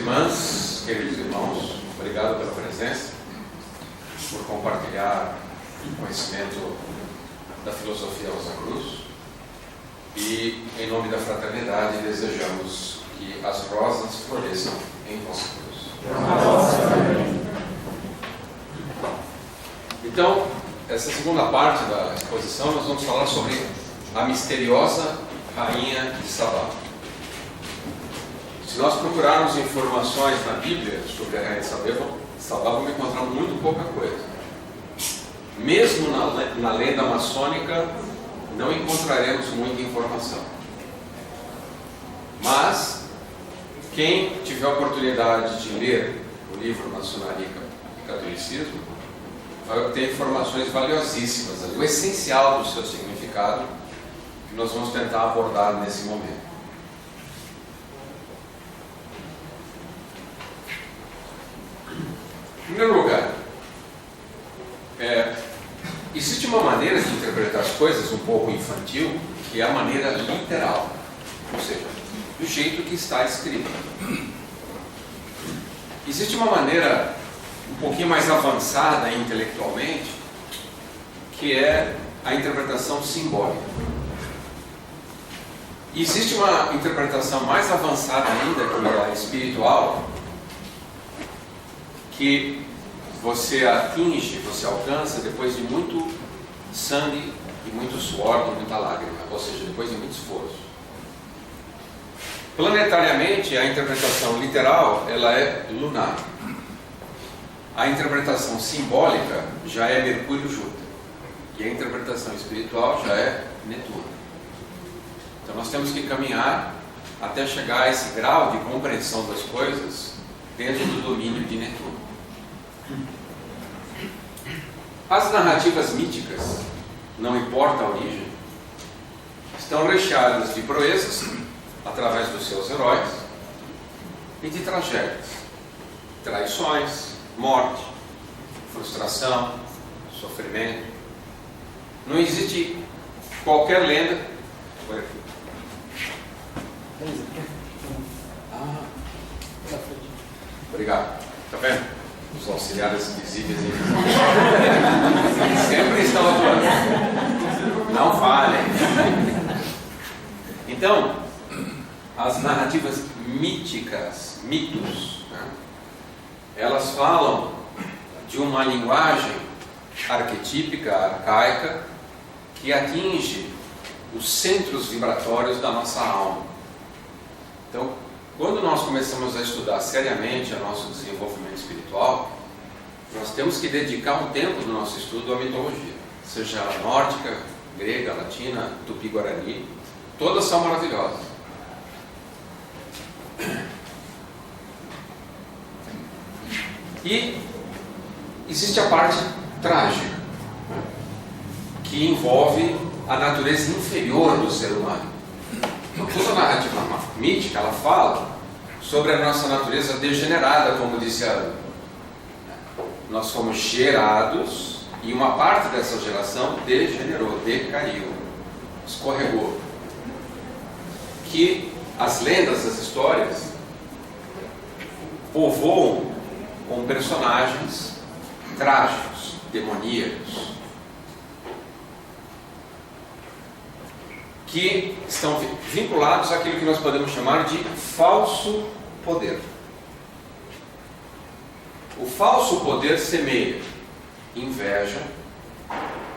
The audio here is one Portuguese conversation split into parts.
irmãs, queridos irmãos, obrigado pela presença, por compartilhar o conhecimento da filosofia Rosa Cruz, e em nome da fraternidade desejamos que as rosas floresçam em Rosa Cruz. Então, essa segunda parte da exposição nós vamos falar sobre a misteriosa Rainha de Sabá. Se nós procurarmos informações na Bíblia sobre a Rainha de Sabá, vamos encontrar muito pouca coisa. Mesmo na lenda maçônica, não encontraremos muita informação. Mas, quem tiver a oportunidade de ler o livro Maçonaria e Catolicismo, vai obter informações valiosíssimas, o essencial do seu significado, que nós vamos tentar abordar nesse momento. Em primeiro lugar, existe uma maneira de interpretar as coisas um pouco infantil, que é a maneira literal, ou seja, do jeito que está escrito. Existe uma maneira um pouquinho mais avançada intelectualmente, que é a interpretação simbólica. E existe uma interpretação mais avançada ainda, que é a espiritual, que você atinge, você alcança depois de muito sangue e muito suor e muita lágrima, ou seja, depois de muito esforço. Planetariamente, a interpretação literal ela é lunar. A interpretação simbólica já é Mercúrio e Júpiter. E a interpretação espiritual já é Netuno. Então nós temos que caminhar até chegar a esse grau de compreensão das coisas dentro do domínio de Netuno. As narrativas míticas, não importa a origem, estão recheadas de proezas através dos seus heróis e de tragédias, traições, morte, frustração, sofrimento. Não existe qualquer lenda. Obrigado. Está vendo? Os auxiliares invisíveis sempre estão atuando. Não falhem. Então, as narrativas míticas, mitos, né? Elas falam de uma linguagem arquetípica, arcaica, que atinge os centros vibratórios da nossa alma. Então, quando nós começamos a estudar seriamente o nosso desenvolvimento espiritual, nós temos que dedicar um tempo do nosso estudo à mitologia, seja ela nórdica, grega, latina, tupi-guarani, todas são maravilhosas. E existe a parte trágica, que envolve a natureza inferior do ser humano. Então, toda a narrativa mítica, ela fala sobre a nossa natureza degenerada, como disse a Ana. Nós fomos gerados e uma parte dessa geração degenerou, decaiu, escorregou. Que as lendas, as histórias, povoam com personagens trágicos, demoníacos, que estão vinculados àquilo que nós podemos chamar de falso poder. O falso poder semeia inveja,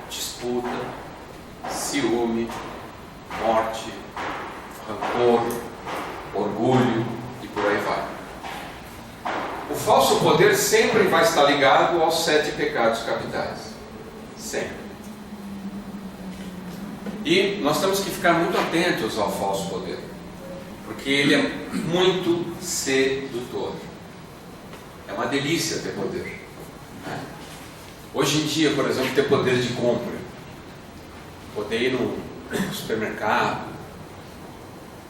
disputa, ciúme, morte, rancor, orgulho e por aí vai. O falso poder sempre vai estar ligado aos 7 pecados capitais. Sempre. E nós temos que ficar muito atentos ao falso poder, porque ele é muito sedutor. É uma delícia ter poder, né? Hoje em dia, por exemplo, ter poder de compra, poder ir no supermercado,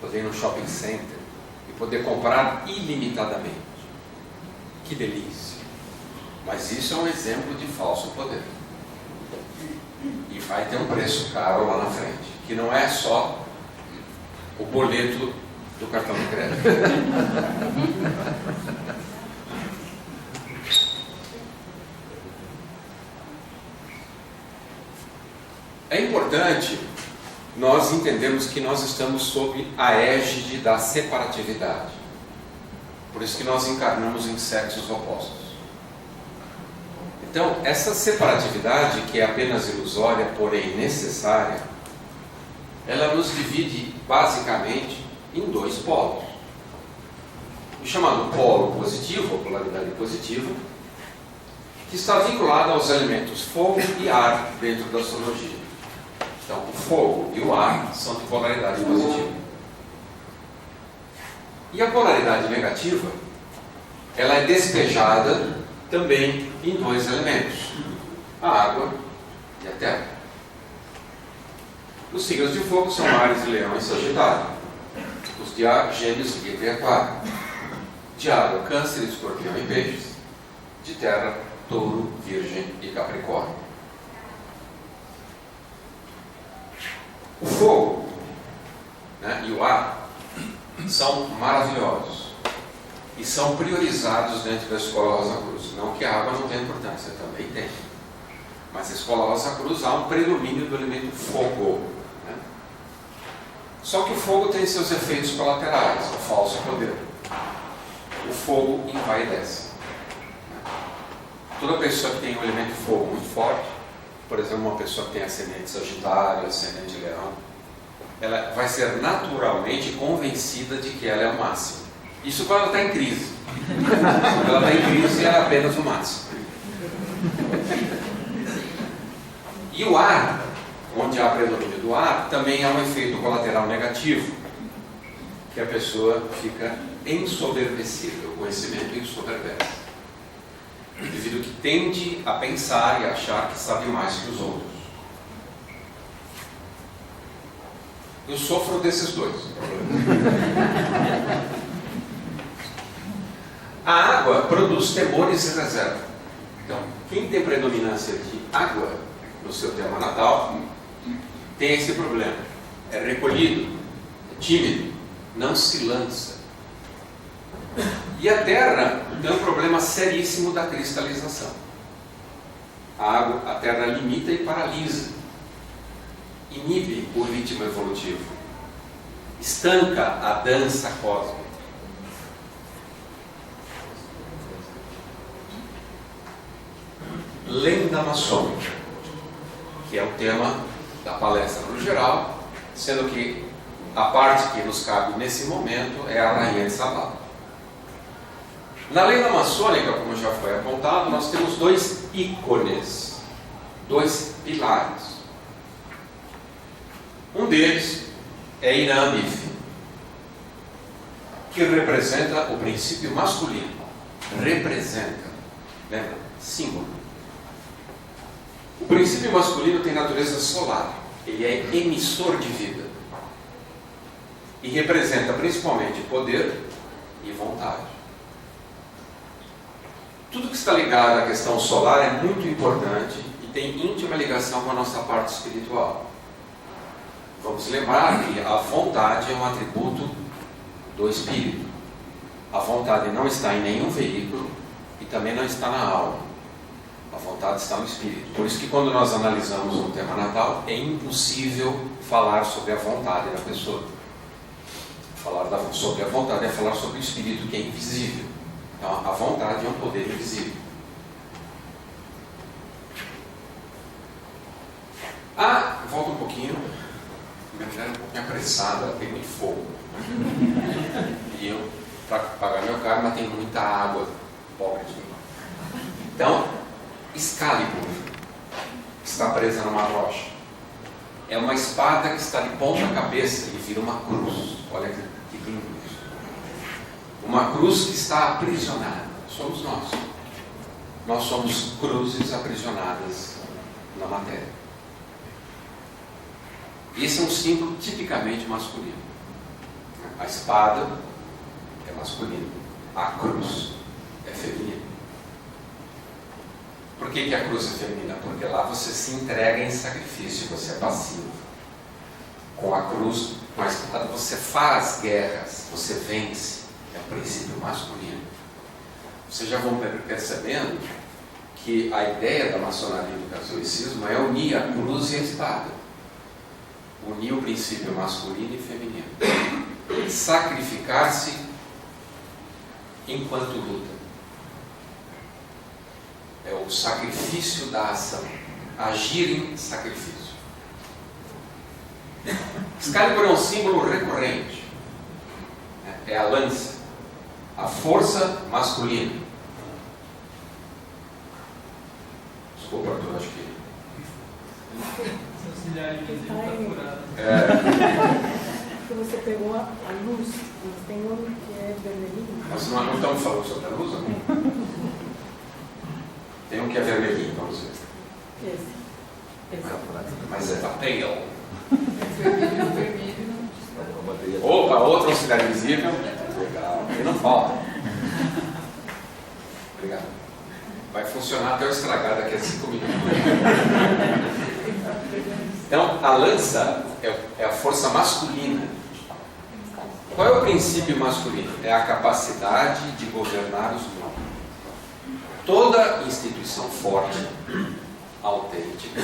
poder ir no shopping center e poder comprar ilimitadamente. Que delícia! Mas isso é um exemplo de falso poder. E vai ter um preço caro lá na frente, que não é só o boleto do cartão de crédito. importante nós entendemos que nós estamos sob a égide da separatividade. Por isso que nós encarnamos em sexos opostos. Então, essa separatividade, que é apenas ilusória, porém necessária, ela nos divide basicamente em dois polos. O chamado polo positivo, ou polaridade positiva, que está vinculado aos elementos fogo e ar dentro da astrologia. Então, o fogo e o ar são de polaridade positiva. E a polaridade negativa, ela é despejada também em dois elementos, a água e a terra. Os signos de fogo são Áries, Leão e Sagitário. Os de ar, Gêmeos, Libra e Aquário. De água, Câncer, Escorpião e Peixes. De terra, Touro, Virgem e Capricórnio. O fogo, né, e o ar são maravilhosos e são priorizados dentro da Escola Rosa Cruz. Não que a água não tenha importância, também tem. Mas na Escola Rosa Cruz há um predomínio do elemento fogo. Né? Só que o fogo tem seus efeitos colaterais, o falso poder. O fogo envaidece. Toda pessoa que tem um elemento fogo muito forte, por exemplo, uma pessoa que tem ascendente Sagitário, ascendente Leão, ela vai ser naturalmente convencida de que ela é o máximo. Isso quando ela está em crise. Quando ela está em crise, ela é apenas o máximo. E o ar, onde há predomínio do ar, também há um efeito colateral negativo, que a pessoa fica ensoberbecida, o conhecimento ensoberbece. Devido que tende a pensar e a achar que sabe mais que os outros. Eu sofro desses dois. A água produz temores e reserva. Então, quem tem predominância de água no seu tema natal, tem esse problema. É recolhido, é tímido, não se lança. E a terra tem um problema seríssimo da cristalização. A terra limita e paralisa, inibe o ritmo evolutivo, estanca a dança cósmica. Lenda maçônica, que é o tema da palestra no geral, sendo que a parte que nos cabe nesse momento é a Rainha de Sabá. Na lenda maçônica, como já foi apontado, nós temos dois ícones, dois pilares. Um deles é Irã-Mif, que representa o princípio masculino. Representa, lembra? Símbolo. O princípio masculino tem natureza solar, ele é emissor de vida e representa principalmente poder e vontade. Tudo que está ligado à questão solar é muito importante e tem íntima ligação com a nossa parte espiritual. Vamos lembrar que a vontade é um atributo do espírito. A vontade não está em nenhum veículo e também não está na alma. A vontade está no espírito. Por isso que quando nós analisamos um tema natal, é impossível falar sobre a vontade da pessoa. Falar sobre a vontade é falar sobre o espírito, que é invisível. Então, a vontade é um poder invisível. Volta um pouquinho. Minha mulher é um pouquinho apressada, tem muito fogo. E eu, para pagar meu carro, mas tem muita água. Pobre de mim. Então, Excalibur está presa numa rocha. É uma espada que está de ponta cabeça e vira uma cruz. Olha que lindo isso. Uma cruz que está aprisionada. Somos nós. Nós somos cruzes aprisionadas na matéria. Esse é um símbolo tipicamente masculino. A espada é masculina. A cruz é feminina. Por que a cruz é feminina? Porque lá você se entrega em sacrifício, você é passivo. Com a cruz, com a espada, você faz guerras, você vence. É o princípio masculino. Vocês já vão percebendo que a ideia da maçonaria e do catolicismo é unir a cruz e a espada. unir o princípio masculino e feminino. Sacrificar-se enquanto luta. É o sacrifício da ação. Agir em sacrifício. Excalibur é um símbolo recorrente. É a lança, a força masculina. Desculpa, Arthur, acho que... Porque você pegou a luz, mas tem um que é vermelhinho. Nós não estamos falando sobre a luz, não? Tem um que é vermelhinho, vamos ver. Esse. Mas é da pale. Vermelho. Opa, outra cidade visível. Legal, aí não falta. Obrigado. Vai funcionar até eu estragar daqui a 5 minutos. Então, a lança é a força masculina. Qual é o princípio masculino? É a capacidade de governar os mundos. Toda instituição forte, autêntica,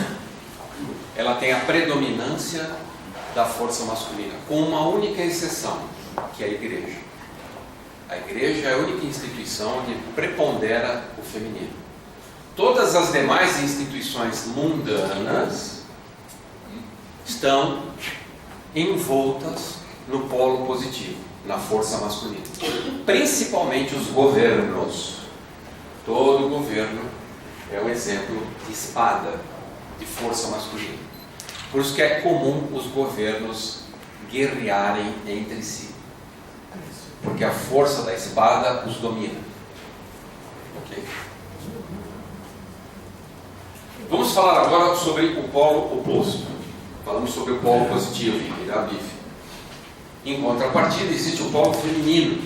ela tem a predominância da força masculina, com uma única exceção, que é a igreja. A igreja é a única instituição onde prepondera o feminino. Todas as demais instituições mundanas estão envoltas no polo positivo, na força masculina. Principalmente os governos. Todo governo é um exemplo de espada, de força masculina. Por isso que é comum os governos guerrearem entre si. Porque a força da espada os domina. Ok? Vamos falar agora sobre o polo oposto. Falamos sobre o polo positivo, Irabife. Em contrapartida, existe o polo feminino,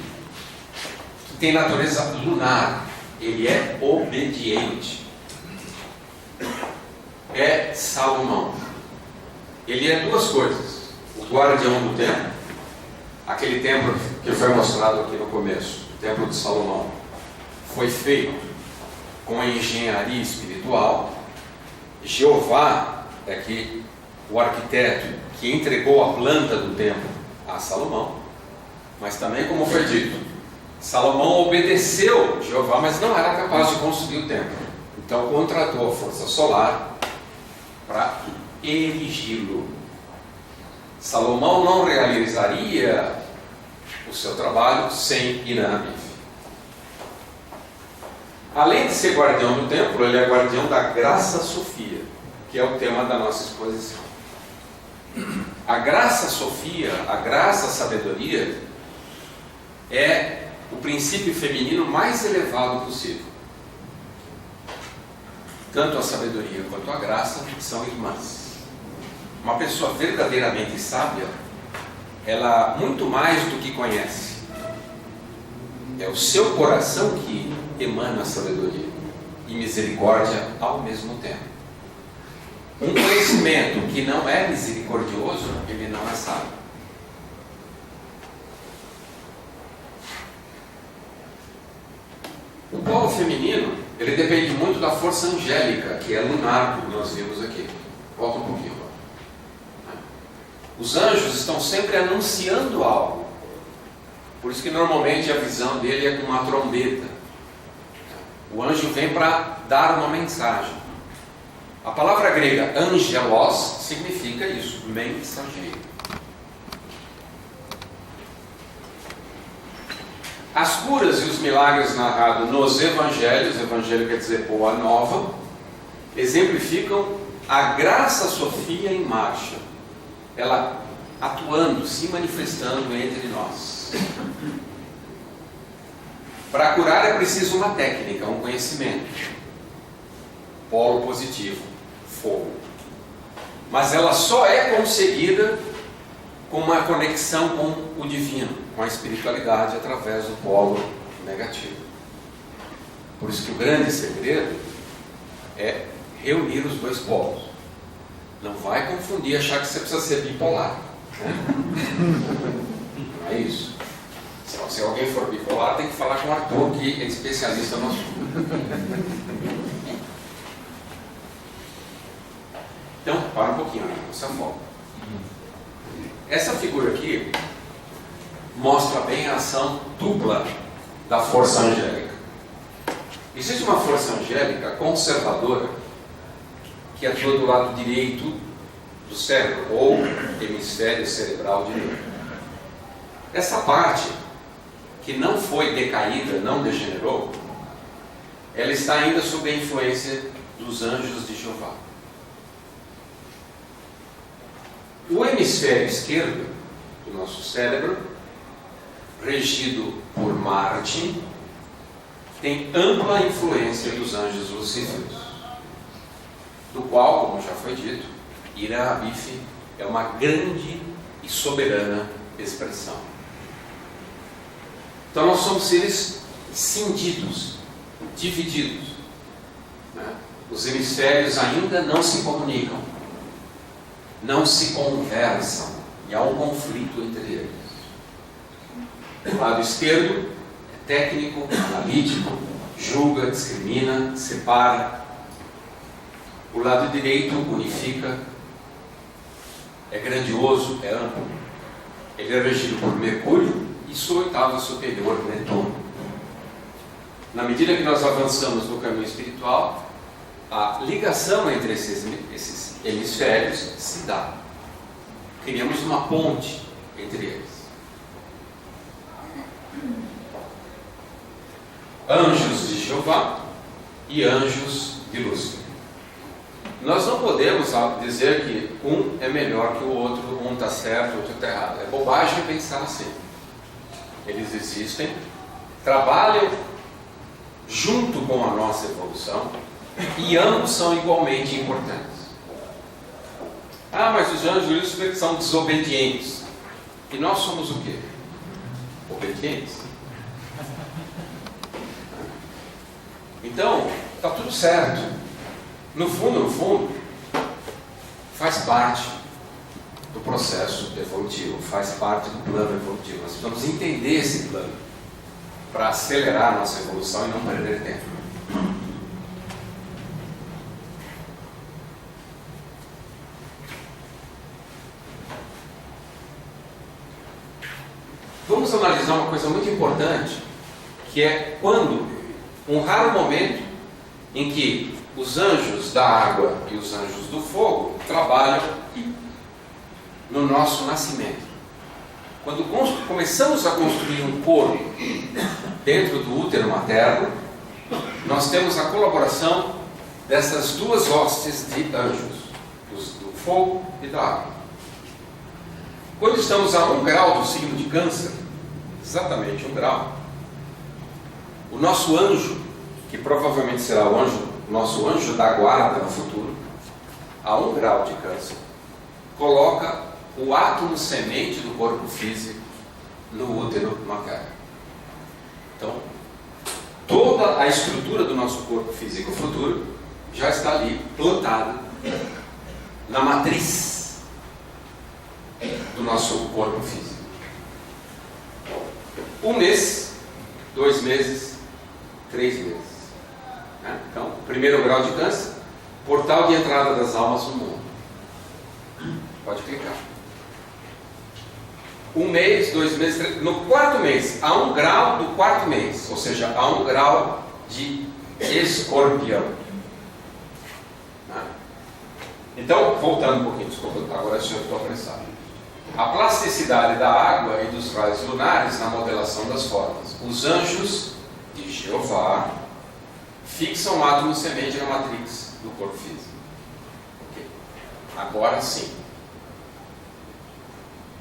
que tem natureza lunar. Ele é obediente. É Salomão. Ele é duas coisas: o guardião do templo, aquele templo que foi mostrado aqui no começo, o templo de Salomão, foi feito com engenharia espiritual. Jeová é que o arquiteto que entregou a planta do templo a Salomão, mas também, como foi dito, Salomão obedeceu Jeová, mas não era capaz de construir o templo. Então contratou a força solar para erigi-lo. Salomão não realizaria o seu trabalho sem Irã-Abife. Além de ser guardião do templo, ele é guardião da graça Sofia, que é o tema da nossa exposição. A graça Sofia, a graça sabedoria, é o princípio feminino mais elevado possível. Tanto a sabedoria quanto a graça são irmãs. Uma pessoa verdadeiramente sábia, ela muito mais do que conhece. É o seu coração que emana a sabedoria e misericórdia ao mesmo tempo. Um conhecimento que não é misericordioso, ele não é sábio. O polo feminino, ele depende muito da força angélica, que é lunar, como nós vimos aqui. Volta um pouquinho. Os anjos estão sempre anunciando algo. Por isso que normalmente a visão dele é com uma trombeta. O anjo vem para dar uma mensagem. A palavra grega angelos significa isso, mensageiro. As curas e os milagres narrados nos evangelhos, evangelho quer dizer boa nova, exemplificam a graça Sofia em marcha, ela atuando, se manifestando entre nós. Para curar é preciso uma técnica, um conhecimento. Polo positivo, fogo. Mas ela só é conseguida com uma conexão com o divino, com a espiritualidade através do polo negativo. Por isso que o grande segredo é reunir os dois polos. Não vai confundir, achar que você precisa ser bipolar, né? Não é isso. Se alguém for bipolar, tem que falar com o Arthur, que é especialista no assunto. Então, para um pouquinho, essa foco. Essa figura aqui mostra bem a ação dupla da força angélica. Existe uma força angélica conservadora que atua do lado direito do cérebro, ou hemisfério cerebral direito. Essa parte que não foi decaída, não degenerou, ela está ainda sob a influência dos anjos de Jeová. O hemisfério esquerdo do nosso cérebro, regido por Marte, tem ampla influência dos anjos lucíferos, do qual, como já foi dito, Ira Abif é uma grande e soberana expressão. Então nós somos seres cindidos, divididos, né? Os hemisférios ainda não se comunicam, não se conversam, e há um conflito entre eles. O lado esquerdo é técnico, analítico, julga, discrimina, separa. O lado direito unifica, é grandioso, é amplo. Ele é regido por Mercúrio e sua oitava superior, Netuno. Na medida que nós avançamos no caminho espiritual, a ligação entre esses hemisférios se dá. Criamos uma ponte entre eles. Anjos de Jeová e anjos de Lúcifer. Nós não podemos dizer que um é melhor que o outro, um está certo, o outro está errado. É bobagem pensar assim. Eles existem, trabalham junto com a nossa evolução e ambos são igualmente importantes. Ah, mas os anjos de Lúcifer são desobedientes. E nós somos o quê? Obedientes. Então, está tudo certo. No fundo, faz parte do processo evolutivo, faz parte do plano evolutivo. Nós precisamos entender esse plano para acelerar a nossa evolução e não perder tempo. Vamos analisar uma coisa muito importante, que é quando, um raro momento em que os anjos da água e os anjos do fogo trabalham no nosso nascimento. Quando começamos a construir um corpo dentro do útero materno, nós temos a colaboração dessas duas hostes de anjos, do fogo e da água. Quando estamos a 1 grau do signo de Câncer, exatamente 1 grau, o nosso anjo, que provavelmente será o nosso anjo da guarda no futuro, a 1 grau de Câncer, coloca o átomo semente do corpo físico no útero materno. Então, toda a estrutura do nosso corpo físico futuro já está ali plantada na matriz do nosso corpo físico. 1 mês, 2 meses, 3 meses. Então, 1º grau de Câncer, portal de entrada das almas no mundo. Pode clicar. 1 mês, 2 meses, 3... No 4º mês, a 1 grau do 4º mês, ou seja, a 1 grau de Escorpião. Então, voltando um pouquinho, desculpa, agora eu estou apressado. A plasticidade da água e dos raios lunares na modelação das formas. Os anjos de Jeová fixam o átomo semente na matriz do corpo físico. Okay. Agora sim.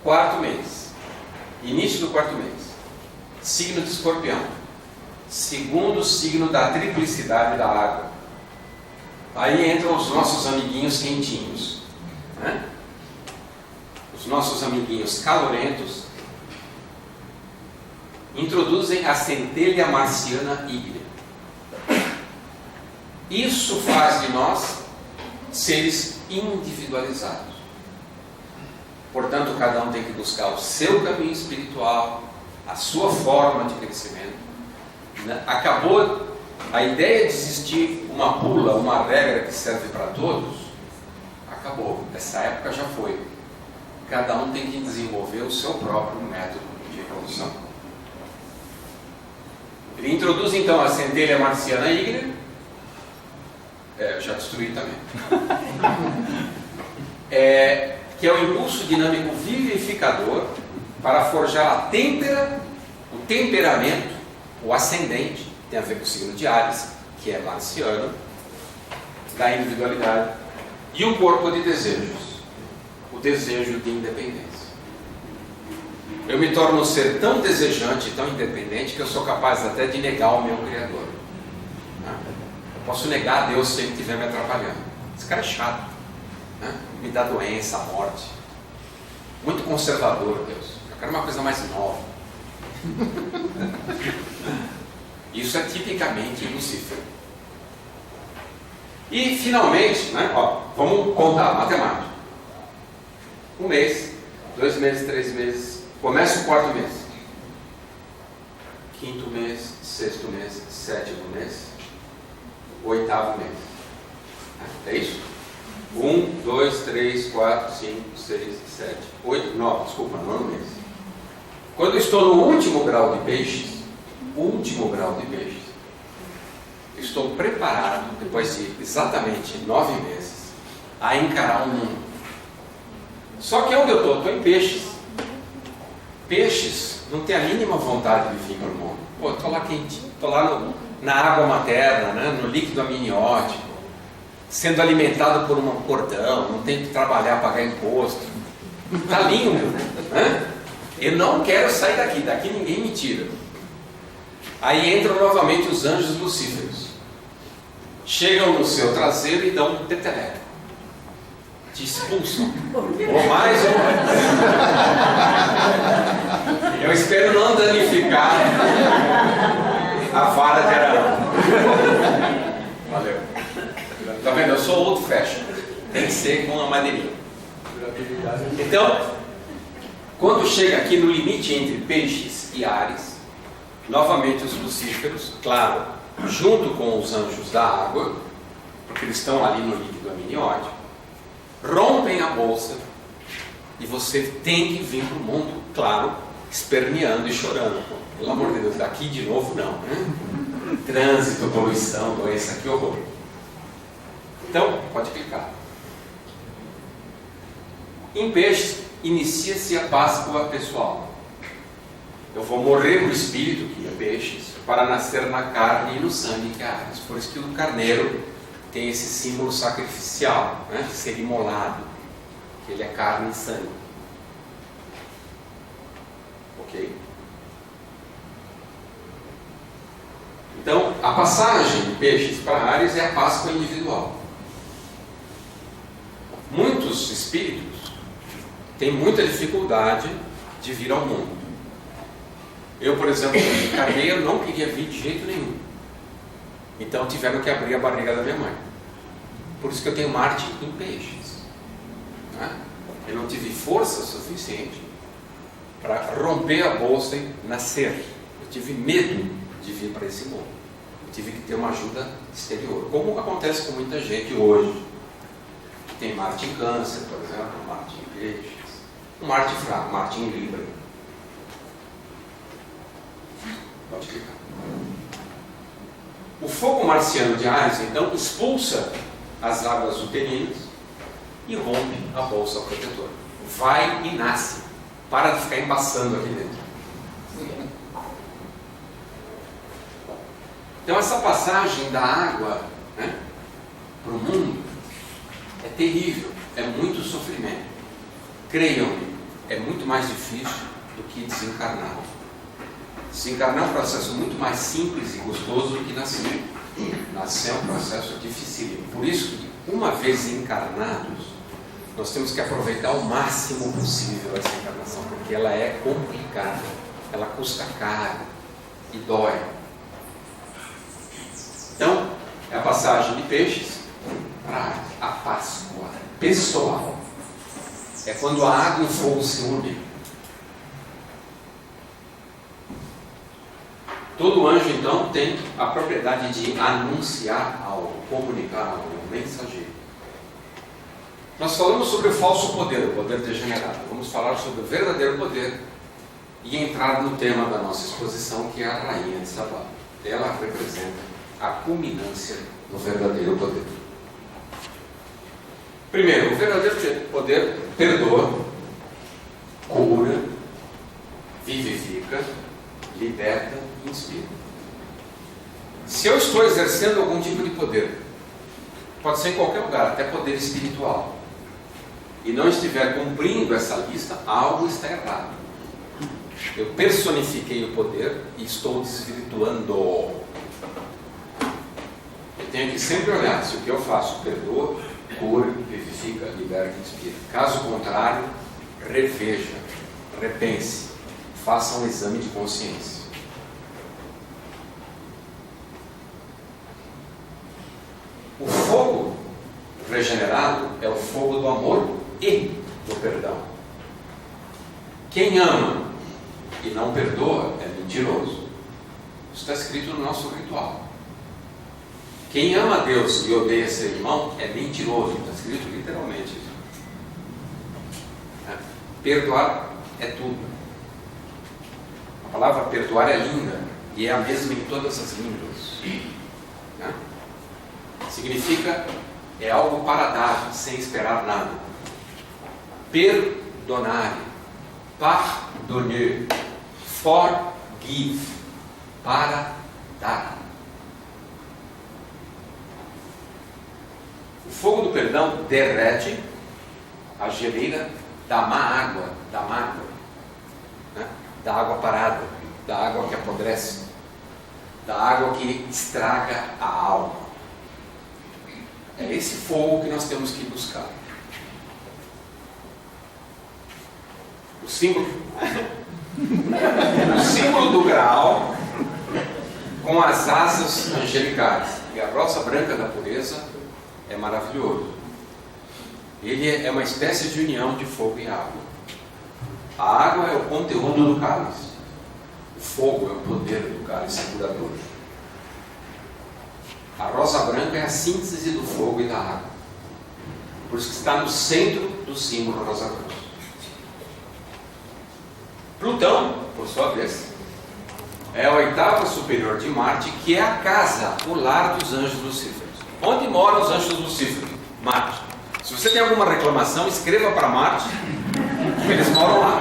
4º mês. Início do 4º mês. Signo de Escorpião. Segundo signo da triplicidade da água. Aí entram os nossos amiguinhos quentinhos. Né? Os nossos amiguinhos calorentos introduzem a centelha marciana ígnea. Isso faz de nós seres individualizados. Portanto, cada um tem que buscar o seu caminho espiritual, a sua forma de crescimento. Acabou a ideia de existir uma bula, uma regra que serve para todos. Acabou. Essa época já foi. cada um tem que desenvolver o seu próprio método de evolução. Ele introduz então a centelha marciana ígnea. Eu já destruí também. Que é o impulso dinâmico vivificador para forjar a têmpera, o temperamento, o ascendente, tem a ver com o signo de Áries, que é marciano, da individualidade, e o corpo de desejos, o desejo de independência. Eu me torno um ser tão desejante, tão independente, que eu sou capaz até de negar o meu Criador. Eu posso negar a Deus se ele estiver me atrapalhando. Esse cara é chato, me dá doença, morte. Muito conservador, Deus. Eu quero uma coisa mais nova. Isso é tipicamente Lucífero. E finalmente, vamos contar, matemática. 1 mês, 2 meses, 3 meses, começa o 4º mês, 5º mês, 6º mês, 7º mês, 8º mês. É isso? 1, 2, 3, 4, 5, 6, 7, 8, 9, desculpa, 9 mês. Quando eu estou no último grau de peixes, estou preparado, depois de exatamente 9 meses, a encarar o mundo. Só que onde eu estou em peixes. Peixes não tem a mínima vontade de vir para o mundo. Pô, estou lá quentinho, estou lá na água materna, no líquido amniótico, sendo alimentado por um cordão, não tenho que trabalhar, pagar imposto. Está lindo, né? Eu não quero sair daqui ninguém me tira. Aí entram novamente os anjos lucíferos. Chegam no seu traseiro e dão um peteleco. Te expulsam. Ou mais ou menos. Eu espero não danificar a vara de Arão. Valeu. Tá vendo? Eu sou old fashion. Tem que ser com a madeirinha. Então, quando chega aqui no limite entre peixes e Áries, novamente os lucíferos, claro, junto com os anjos da água, porque eles estão ali no líquido amniótico, rompem a bolsa e você tem que vir para o mundo, claro, esperneando e chorando. Pelo amor de Deus, daqui de novo não, né? Trânsito, poluição, doença, que horror. Então, pode clicar. Em peixes, inicia-se a Páscoa pessoal. Eu vou morrer no espírito, que é peixes, para nascer na carne e no sangue, que é Áries. Por isso que o carneiro tem esse símbolo sacrificial, de ser imolado, que ele é carne e sangue. Ok? Então, a passagem de peixes para Áries é a Páscoa individual. Muitos espíritos têm muita dificuldade de vir ao mundo. Eu, por exemplo, carneiro, não queria vir de jeito nenhum. Então tiveram que abrir a barriga da minha mãe. Por isso que eu tenho Marte em peixes. Eu não tive força suficiente para romper a bolsa e nascer. Eu tive medo de vir para esse mundo. Eu tive que ter uma ajuda exterior. Como acontece com muita gente hoje. Tem Marte em Câncer, por exemplo, Marte em peixes. Um Marte fraco, Marte em Libra. Pode clicar. O fogo marciano de Áries, então, expulsa as águas uterinas e rompe a bolsa protetora. Vai e nasce. Para de ficar embaçando aqui dentro. Então, essa passagem da água para o mundo é terrível. É muito sofrimento. Creiam-me, é muito mais difícil do que desencarnar. Desencarnar é um processo muito mais simples e gostoso do que nascer. Nascer é um processo dificílimo. Por isso, uma vez encarnados, nós temos que aproveitar o máximo possível essa encarnação, porque ela é complicada, ela custa caro e dói. Então, é a passagem de peixes para a Páscoa pessoal. É quando a água e o fogo se unem. Todo anjo, então, tem a propriedade de anunciar algo, comunicar algo, mensageiro. Nós falamos sobre o falso poder, o poder degenerado. Vamos falar sobre o verdadeiro poder e entrar no tema da nossa exposição, que é a Rainha de Sabá. Ela representa a culminância do verdadeiro poder. Primeiro, o verdadeiro poder perdoa, cura, vivifica, liberta e inspira. Se eu estou exercendo algum tipo de poder, pode ser em qualquer lugar, até poder espiritual, e não estiver cumprindo essa lista, algo está errado. Eu personifiquei o poder e estou desvirtuando. Eu tenho que sempre olhar se o que eu faço perdoa, cura, vivifica, liberta e inspira. Caso contrário, reveja, repense, faça um exame de consciência. O fogo regenerado é o fogo do amor e do perdão. Quem ama e não perdoa é mentiroso. Isso está escrito no nosso ritual. Quem ama a Deus e odeia seu irmão é mentiroso. Está escrito literalmente. Perdoar é tudo. A palavra perdoar é linda e é a mesma em todas as línguas. Significa é algo para dar, sem esperar nada. Perdonar, pardonner, forgive, para dar. O fogo do perdão derrete a geleira da má água, da mágoa, da água parada, da água que apodrece, da água que estraga a alma. É esse fogo que nós temos que buscar. O símbolo do Graal com as asas angelicais e a rosa branca da pureza é maravilhoso. Ele é uma espécie de união de fogo e água. A água é o conteúdo do cálice. O fogo é o poder do cálice curador. A rosa branca é a síntese do fogo e da água. Por isso que está no centro do símbolo rosa branca. Plutão, por sua vez, é a oitava superior de Marte, que é a casa, o lar dos anjos lucíferos. Onde moram os anjos lucíferos? Marte. Se você tem alguma reclamação, escreva para Marte, que eles moram lá.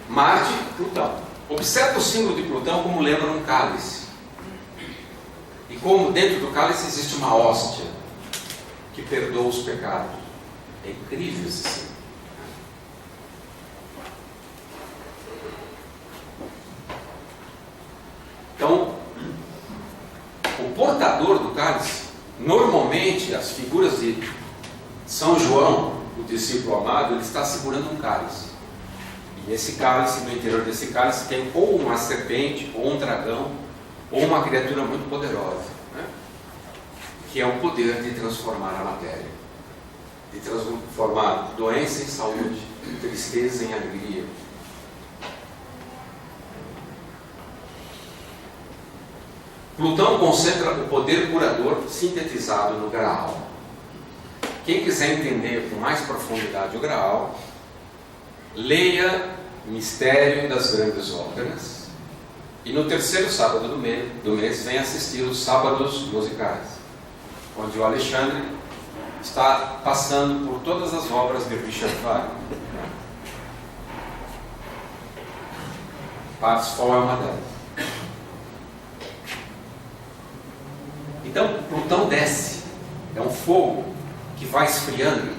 Marte, Plutão. Observe o símbolo de Plutão como lembra um cálice. E como dentro do cálice existe uma hóstia que perdoa os pecados. É incrível esse símbolo. Então, o portador do cálice, normalmente as figuras de São João, o discípulo amado, ele está segurando um cálice. E esse cálice, no interior desse cálice, tem ou uma serpente, ou um dragão, ou uma criatura muito poderosa, que é o poder de transformar a matéria, de transformar doença em saúde, tristeza em alegria. Plutão concentra o poder curador sintetizado no Graal. Quem quiser entender com mais profundidade o Graal, leia Mistério das Grandes Óperas e no terceiro sábado do mês vem assistir os sábados musicais, onde o Alexandre está passando por todas as obras de Richard Wagner. Parsifal é uma delas. Então, Plutão desce. É um fogo que vai esfriando.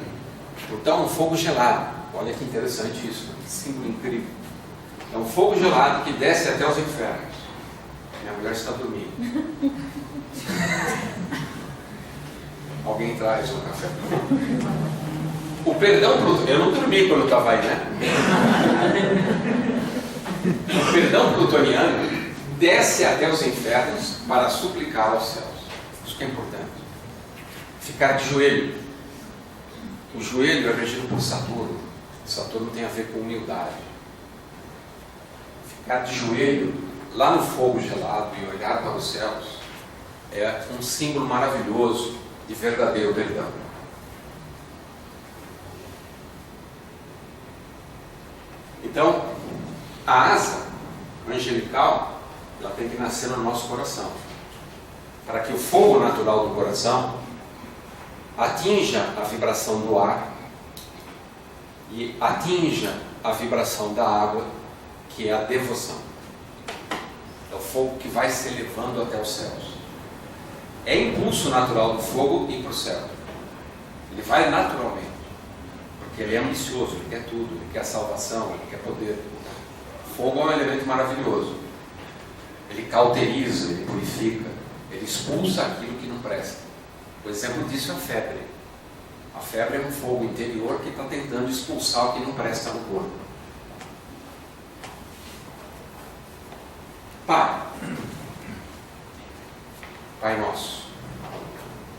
Plutão é um fogo gelado. Olha que interessante isso. Que símbolo incrível. É um fogo gelado que desce até os infernos. Minha mulher está dormindo. Alguém traz um café. O perdão, eu não dormi quando estava aí, né? O perdão plutoniano desce até os infernos para suplicar aos céus. Isso que é importante. Ficar de joelho. O joelho é regido por Saturno. Saturno tem a ver com humildade. Ficar de joelho lá no fogo gelado e olhar para os céus é um símbolo maravilhoso de verdadeiro perdão. Então, a asa angelical, ela tem que nascer no nosso coração, para que o fogo natural do coração atinja a vibração do ar e atinja a vibração da água, que é a devoção. É o fogo que vai se elevando até os céus. É impulso natural do fogo ir para o céu. Ele vai naturalmente, porque ele é ambicioso, ele quer tudo, ele quer salvação, ele quer poder. O fogo é um elemento maravilhoso. Ele cauteriza, ele purifica, ele expulsa aquilo que não presta. O exemplo disso é a febre. A febre é um fogo interior que está tentando expulsar o que não presta no corpo. Pai nosso,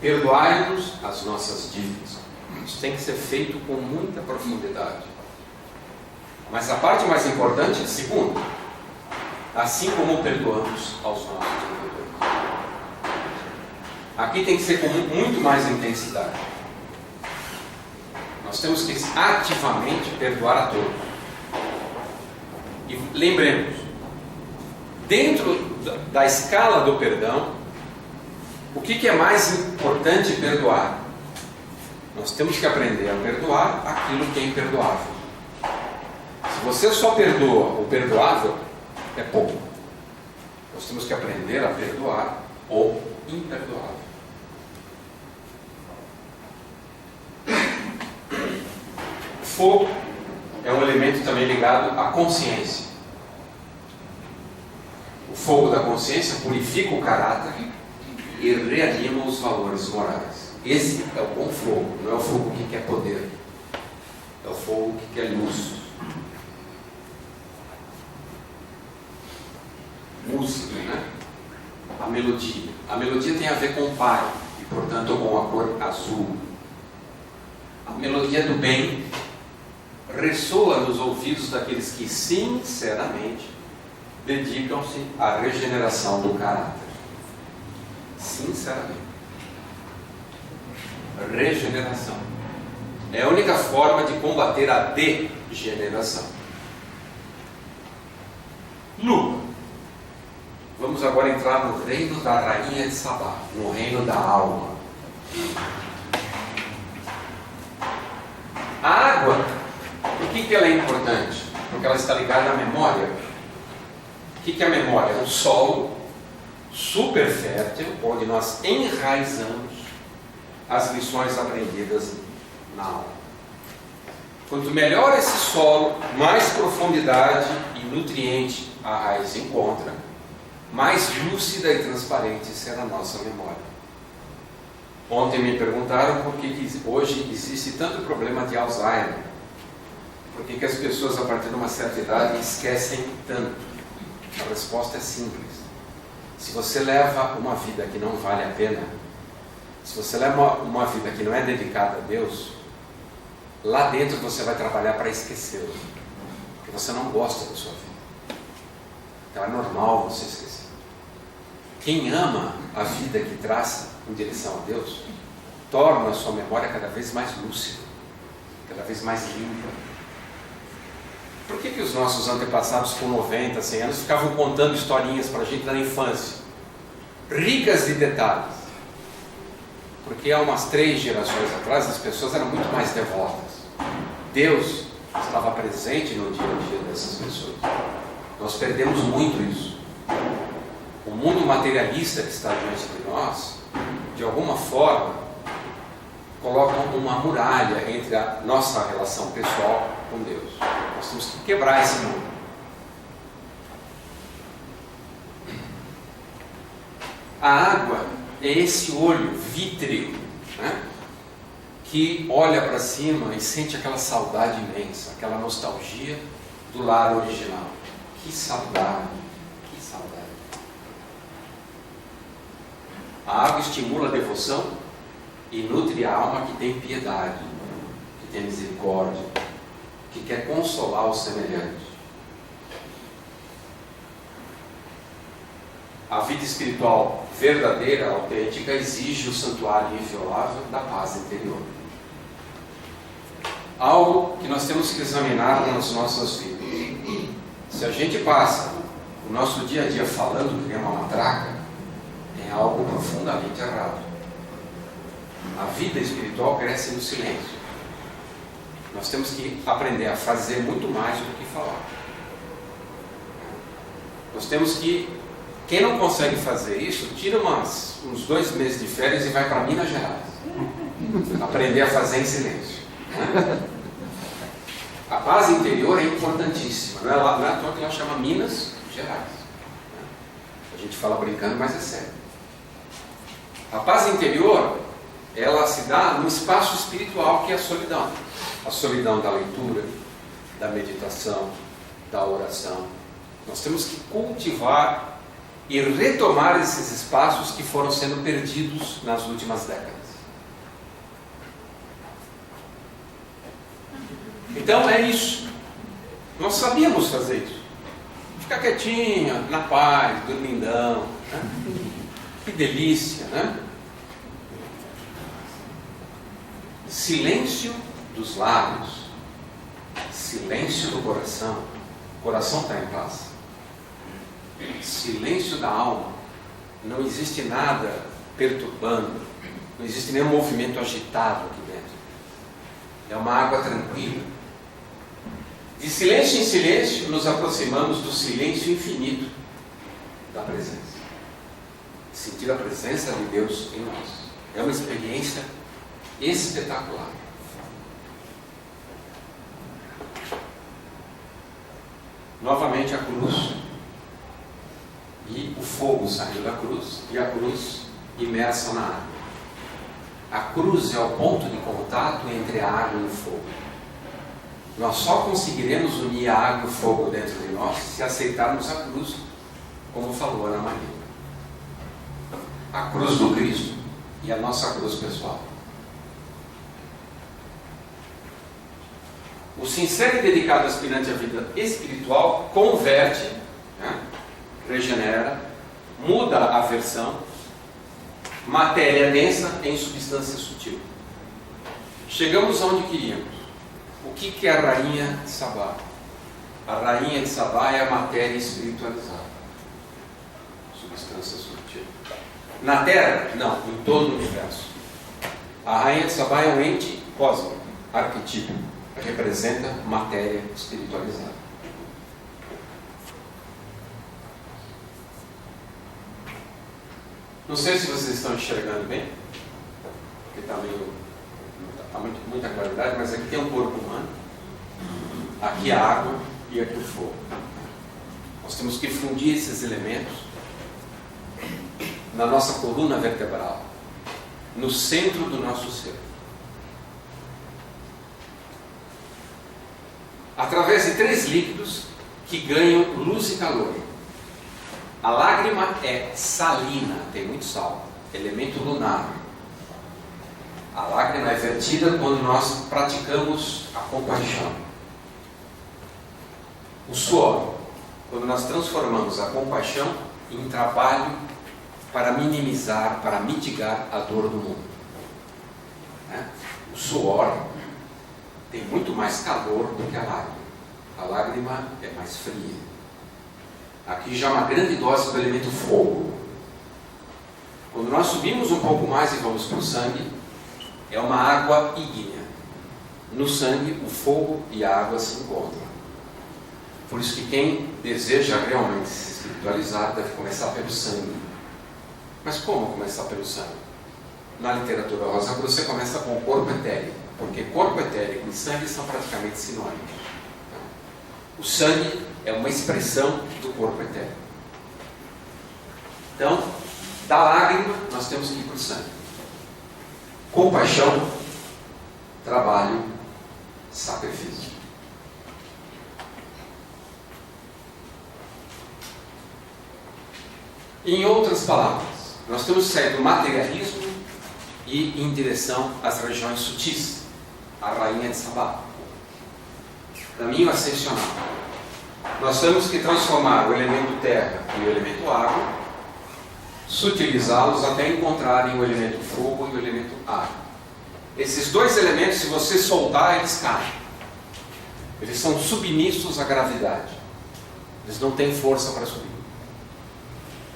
perdoai-nos as nossas dívidas. Isso tem que ser feito com muita profundidade. Mas a parte mais importante é a segunda. Assim como perdoamos aos nossos devedores. Aqui tem que ser com muito mais intensidade. Nós temos que ativamente perdoar a todos. E lembremos, dentro da escala do perdão, o que é mais importante perdoar? Nós temos que aprender a perdoar aquilo que é imperdoável. Se você só perdoa o perdoável, é pouco. Nós temos que aprender a perdoar o imperdoável. O fogo é um elemento também ligado à consciência. O fogo da consciência purifica o caráter e reanima os valores morais. Esse é o bom fogo, não é o fogo que quer poder, é o fogo que quer luz. Música, né? A melodia. A melodia tem a ver com o Pai e, portanto, com a cor azul. A melodia do bem ressoa nos ouvidos daqueles que sinceramente dedicam-se à regeneração do caráter. Sinceramente. Regeneração. É a única forma de combater a degeneração. Lu. Vamos agora entrar no reino da rainha de Sabá, no reino da alma. A água, por que ela é importante? Porque ela está ligada à memória. O que é a memória? É um solo super fértil, onde nós enraizamos as lições aprendidas na alma. Quanto melhor esse solo, mais profundidade e nutriente a raiz encontra, mais lúcida e transparente será a nossa memória. Ontem me perguntaram por que hoje existe tanto problema de Alzheimer. Por que as pessoas a partir de uma certa idade esquecem tanto? A resposta é simples. Se você leva uma vida que não vale a pena, se você leva uma vida que não é dedicada a Deus, lá dentro você vai trabalhar para esquecê-lo, porque você não gosta da sua vida. Então é normal você esquecer. Quem ama a vida que traça em direção a Deus, torna a sua memória cada vez mais lúcida, cada vez mais limpa. Por que os nossos antepassados com 90, 100 anos ficavam contando historinhas para a gente da infância, ricas de detalhes? Porque há umas 3 gerações atrás as pessoas eram muito mais devotas. Deus estava presente no dia a dia dessas pessoas. Nós perdemos muito isso. O mundo materialista que está diante de nós, de alguma forma, coloca uma muralha entre a nossa relação pessoal com Deus. Nós temos que quebrar esse muro. A água é esse olho vítreo, né, que olha para cima e sente aquela saudade imensa, aquela nostalgia do lar original. Que saudade, que saudade. A água estimula a devoção e nutre a alma que tem piedade, que tem misericórdia, que quer consolar os semelhantes. A vida espiritual verdadeira, autêntica, exige o santuário inviolável da paz interior. Algo que nós temos que examinar nas nossas vidas. Se a gente passa o nosso dia a dia falando que é uma matraca, é algo profundamente errado. A vida espiritual cresce no silêncio. Nós temos que aprender a fazer muito mais do que falar. Nós temos que, quem não consegue fazer isso, tira uns 2 meses de férias e vai para Minas Gerais. Aprender a fazer em silêncio. A paz interior é importantíssima. Não é à toa que ela chama Minas Gerais. A gente fala brincando, mas é sério. A paz interior, ela se dá no espaço espiritual que é a solidão. A solidão da leitura, da meditação, da oração. Nós temos que cultivar e retomar esses espaços que foram sendo perdidos nas últimas décadas. Então é isso. Nós sabíamos fazer isso. Ficar quietinho, na paz, dormindão. Né? Que delícia, né? Silêncio dos lábios, silêncio do coração. O coração está em paz. Silêncio da alma. Não existe nada perturbando, não existe nenhum movimento agitado aqui dentro. É uma água tranquila. De silêncio em silêncio, nos aproximamos do silêncio infinito da presença. Sentir a presença de Deus em nós. É uma experiência espetacular. Novamente a cruz. E o fogo saindo da cruz. E a cruz imersa na água. A cruz é o ponto de contato entre a água e o fogo. Nós só conseguiremos unir a água e o fogo dentro de nós se aceitarmos a cruz, como falou Ana Maria. A cruz do Cristo e a nossa cruz pessoal. O sincero e dedicado aspirante à vida espiritual converte, né, regenera, muda a versão, matéria densa em substância sutil. Chegamos aonde queríamos. O que é a rainha de Sabá? A rainha de Sabá é a matéria espiritualizada. Substância sutil. Na Terra? Não, em todo o universo. A rainha de Sabá é um ente cósmico, arquetípico, que representa matéria espiritualizada. Não sei se vocês estão enxergando bem, porque está muita claridade, mas aqui tem um corpo humano, aqui a água e aqui o fogo. Nós temos que fundir esses elementos na nossa coluna vertebral, no centro do nosso ser. Através de 3 líquidos que ganham luz e calor. A lágrima é salina, tem muito sal, elemento lunar. A lágrima é vertida quando nós praticamos a compaixão. O suor, quando nós transformamos a compaixão em trabalho para minimizar, para mitigar a dor do mundo. O suor tem muito mais calor do que a lágrima. A lágrima é mais fria. Aqui já uma grande dose do elemento fogo. Quando nós subimos um pouco mais e vamos para o sangue, é uma água ígnea. No sangue, o fogo e a água se encontram. Por isso que quem deseja realmente se espiritualizar deve começar pelo sangue. Mas como começar pelo sangue? Na literatura Rosa Cruz você começa com o corpo etérico, porque corpo etérico e sangue são praticamente sinônimos. O sangue é uma expressão do corpo etérico. Então, da lágrima, nós temos que ir para o sangue. Compaixão, trabalho, sacrifício. Em outras palavras, nós temos que sair do materialismo e ir em direção às regiões sutis, a rainha de Sabá. Caminho ascensional. Nós temos que transformar o elemento terra e o elemento água, sutilizá-los até encontrarem o elemento fogo e o elemento ar. Esses 2 elementos, se você soltar, eles caem. Eles são submissos à gravidade. Eles não têm força para subir.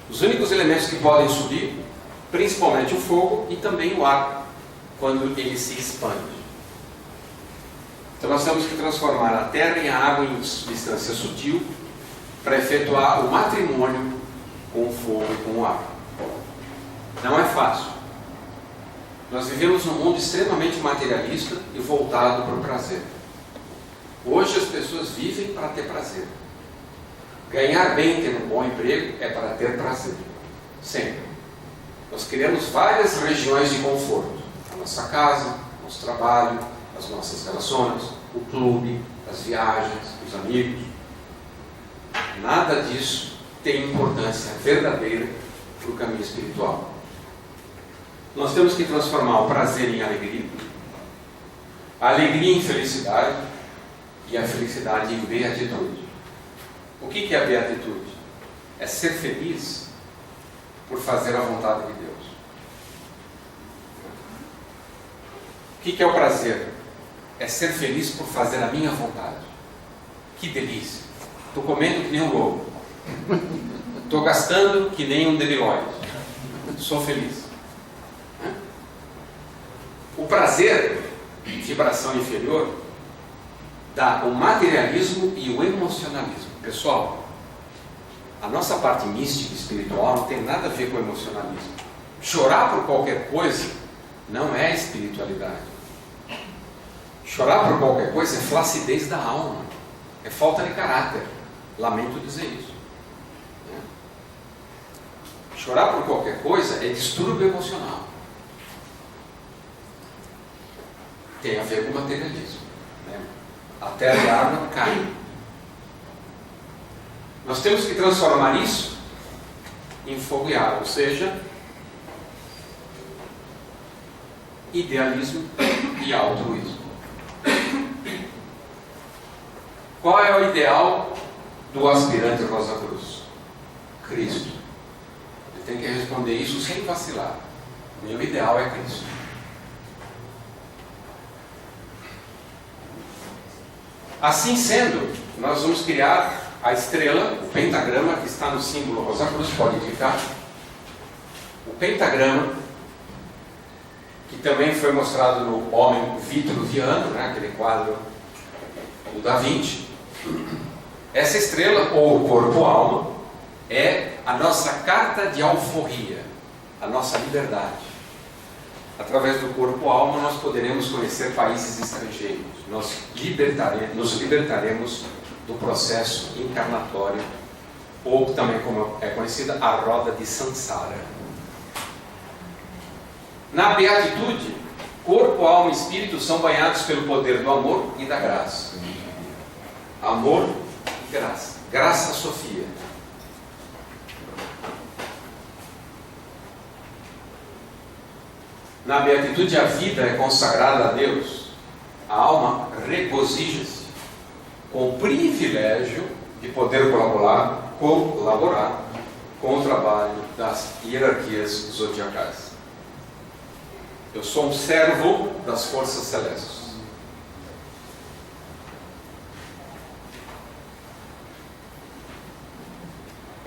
Os únicos elementos que podem subir, principalmente o fogo e também o ar, quando ele se expande. Então nós temos que transformar a terra e a água em substância sutil para efetuar o matrimônio com o fogo e com o ar. Não é fácil. Nós vivemos num mundo extremamente materialista e voltado para o prazer. Hoje as pessoas vivem para ter prazer. Ganhar bem, ter um bom emprego é para ter prazer. Sempre. Nós criamos várias regiões de conforto. A nossa casa, nosso trabalho, as nossas relações, o clube, as viagens, os amigos. Nada disso tem importância verdadeira para o caminho espiritual. Nós temos que transformar o prazer em alegria, a alegria em felicidade e a felicidade em beatitude. O que é a beatitude? É ser feliz por fazer a vontade de Deus. O que é o prazer? É ser feliz por fazer a minha vontade. Que delícia! Estou comendo que nem um lobo. Estou gastando que nem um debilóide. Sou feliz. O prazer, vibração inferior, dá o materialismo e o emocionalismo. Pessoal, a nossa parte mística e espiritual não tem nada a ver com o emocionalismo. Chorar por qualquer coisa não é espiritualidade. Chorar por qualquer coisa é flacidez da alma, é falta de caráter. Lamento dizer isso. Chorar por qualquer coisa é distúrbio emocional. Tem a ver com materialismo. A terra e a água caem. Nós temos que transformar isso em fogo e água, ou seja, idealismo e altruísmo. Qual é o ideal do aspirante Rosa Cruz? Cristo. Ele tem que responder isso sem vacilar. Meu ideal é Cristo. Assim sendo, nós vamos criar a estrela, o pentagrama, que está no símbolo Rosa Cruz, pode clicar. O pentagrama, que também foi mostrado no Homem Vitruviano, né, aquele quadro do Da Vinci. Essa estrela, ou corpo-alma, é a nossa carta de alforria, a nossa liberdade. Através do corpo-alma nós poderemos conhecer países estrangeiros. Nós nos libertaremos do processo encarnatório, ou também como é conhecida, a roda de Sansara. Na beatitude, corpo, alma e espírito são banhados pelo poder do amor e da graça. Amor e graça. Graça Sofia. Na beatitude, a vida é consagrada a Deus. A alma regozija-se com o privilégio de poder colaborar com o trabalho das hierarquias zodiacais. Eu sou um servo das forças celestes.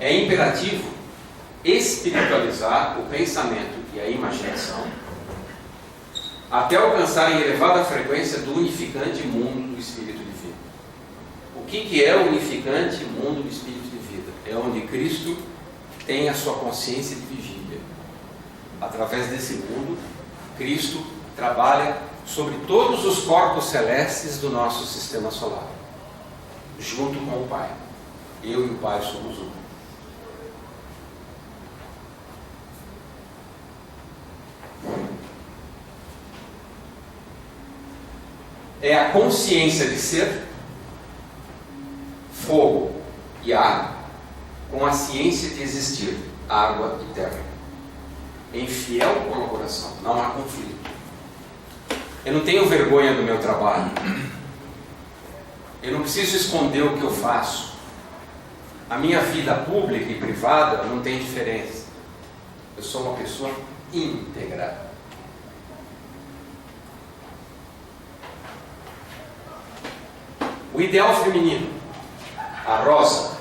É imperativo espiritualizar o pensamento e a imaginação até alcançar em elevada frequência do unificante mundo do Espírito Divino. O que é o unificante mundo do Espírito de Vida? É onde Cristo tem a sua consciência de vigília. Através desse mundo, Cristo trabalha sobre todos os corpos celestes do nosso sistema solar, junto com o Pai. Eu e o Pai somos um. É a consciência de ser, fogo e ar, com a ciência de existir, água e terra. Em fiel colaboração, não há conflito. Eu não tenho vergonha do meu trabalho. Eu não preciso esconder o que eu faço. A minha vida pública e privada não tem diferença. Eu sou uma pessoa íntegra. O ideal feminino, a rosa,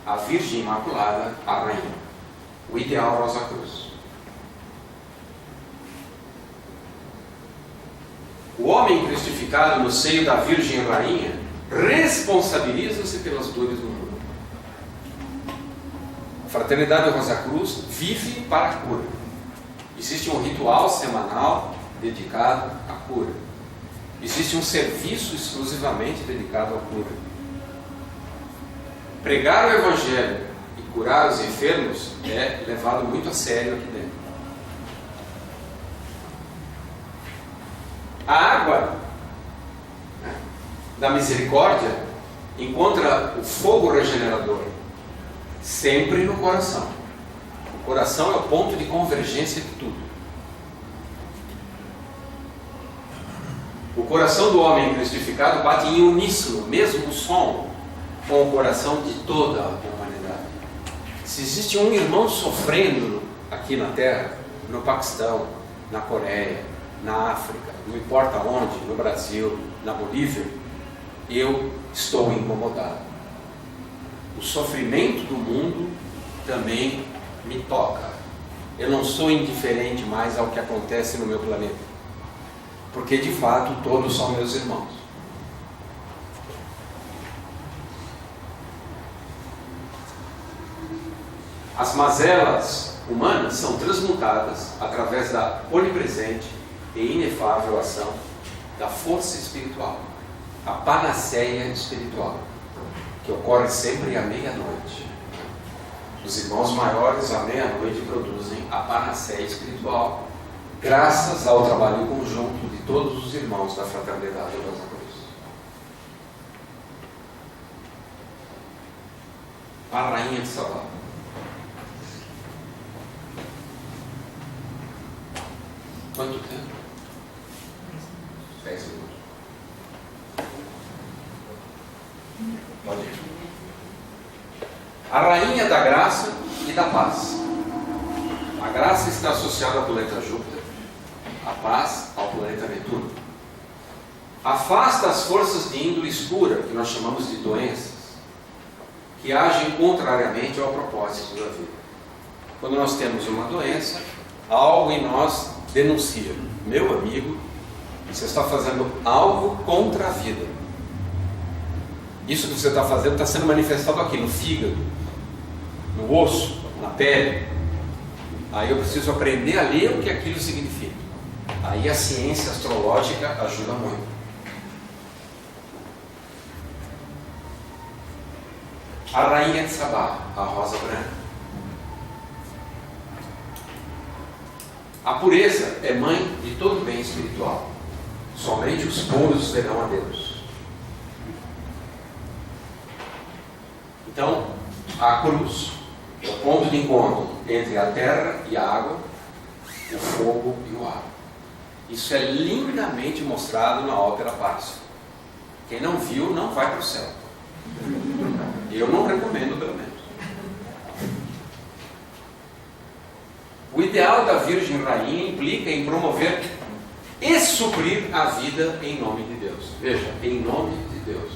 a Virgem Imaculada, a Rainha. O ideal Rosa Cruz. O homem crucificado no seio da Virgem Rainha responsabiliza-se pelas dores do mundo. A Fraternidade Rosa Cruz vive para a cura. Existe um ritual semanal dedicado à cura. Existe um serviço exclusivamente dedicado à cura. Pregar o Evangelho e curar os enfermos é levado muito a sério aqui dentro. A água da misericórdia encontra o fogo regenerador sempre no coração. O coração é o ponto de convergência de tudo. O coração do homem crucificado bate em uníssono, mesmo som, com o coração de toda a humanidade. Se existe um irmão sofrendo aqui na Terra, no Paquistão, na Coreia, na África, não importa onde, no Brasil, na Bolívia, eu estou incomodado. O sofrimento do mundo também me toca. Eu não sou indiferente mais ao que acontece no meu planeta, porque de fato todos são meus irmãos. As mazelas humanas são transmutadas através da onipresente e inefável ação da força espiritual, a panaceia espiritual, que ocorre sempre à meia-noite. Os irmãos maiores à meia-noite produzem a panaceia espiritual, graças ao trabalho conjunto de todos os irmãos da Fraternidade Rosa Cruz. A Rainha de Sabá. Quanto tempo? 10 minutos. Pode ir. A Rainha da Graça e da Paz. A graça está associada ao planeta Júpiter, a paz ao planeta Netuno. Afasta as forças de índole escura, que nós chamamos de doenças, que agem contrariamente ao propósito da vida. Quando nós temos uma doença, algo em nós denuncia: meu amigo, você está fazendo algo contra a vida. Isso que você está fazendo está sendo manifestado aqui no fígado, no osso, na pele. Aí eu preciso aprender a ler o que aquilo significa. Aí a ciência astrológica ajuda muito. A Rainha de Sabá, a rosa branca. A pureza é mãe de todo bem espiritual. Somente os puros verão a Deus. Então, a cruz é o ponto de encontro entre a terra e a água, o fogo e o ar. Isso é lindamente mostrado na ópera Parsifal. Quem não viu, não vai para o céu. Eu não recomendo, pelo menos. O ideal da Virgem Rainha implica em promover e suprir a vida em nome de Deus. Veja, em nome de Deus.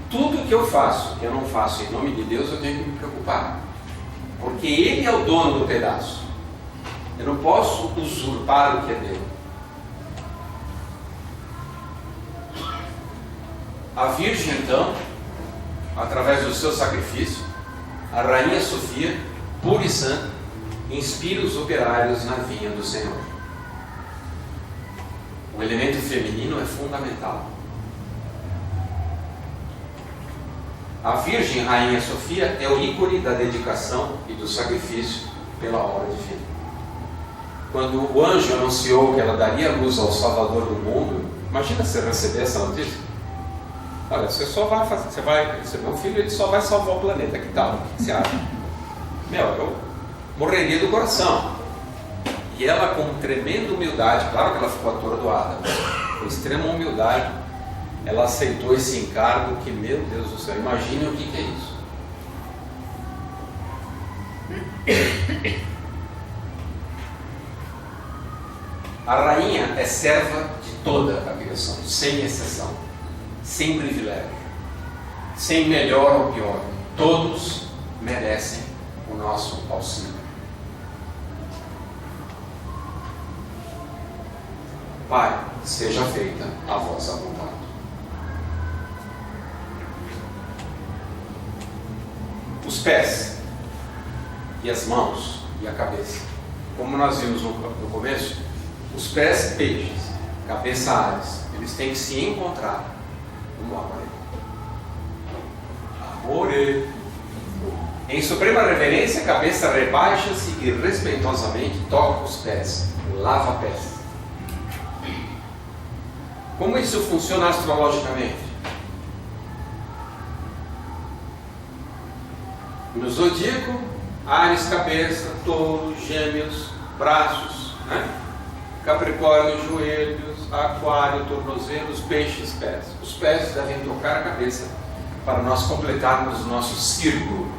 Tudo que eu faço, que eu não faço em nome de Deus, eu tenho que me preocupar. Porque Ele é o dono do pedaço. Eu não posso usurpar o que é dele. A Virgem, então, através do seu sacrifício, a Rainha Sofia, pura e santa, inspira os operários na vinha do Senhor. O elemento feminino é fundamental. A Virgem Rainha Sofia é o ícone da dedicação e do sacrifício pela obra divina. Quando o anjo anunciou que ela daria luz ao Salvador do mundo, imagina você receber essa notícia. Olha, você só vai fazer, meu filho ele só vai salvar o planeta, que tal? O que você acha? Eu morreria do coração. E ela, com tremenda humildade, claro que ela ficou atordoada, com extrema humildade, ela aceitou esse encargo que, meu Deus do céu, imagine o que é isso. A rainha é serva de toda a criação, sem exceção, sem privilégio, sem melhor ou pior. Todos merecem o nosso auxílio. Pai, seja feita a vossa vontade. Os pés e as mãos e a cabeça. Como nós vimos no começo, os pés peixes, cabeça ares, eles têm que se encontrar. Vamos lá, Amore. Em suprema reverência, a cabeça rebaixa-se e respeitosamente toca os pés, lava pés. Como isso funciona astrologicamente? No zodíaco, Áries, cabeça, touro, gêmeos, braços, né? Capricórnio, joelhos, aquário, tornozelos, peixes, pés. Os pés devem tocar a cabeça para nós completarmos o nosso círculo.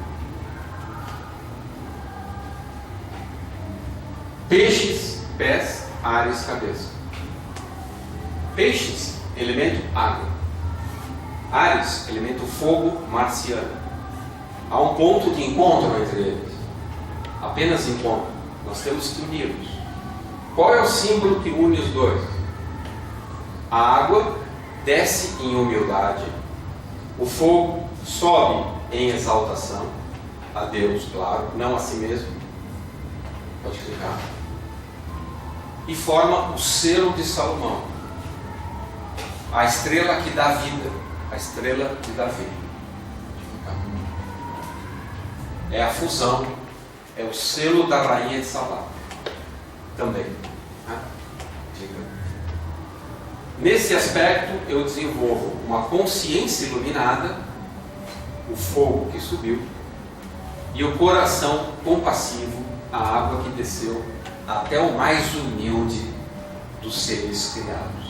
Peixes, pés, Áries, cabeça. Peixes, elemento água. Áries, elemento fogo marciano. Há um ponto de encontro entre eles. Apenas encontro. Nós temos que uni-los. Qual é o símbolo que une os dois? A água desce em humildade. O fogo sobe em exaltação. A Deus, claro, não a si mesmo. Pode clicar. E forma o selo de Salomão. A estrela que dá vida. A estrela que dá vida. É a fusão. É o selo da rainha de Sabá. Também. Nesse aspecto, eu desenvolvo uma consciência iluminada, o fogo que subiu, e o coração compassivo, a água que desceu até o mais humilde dos seres criados.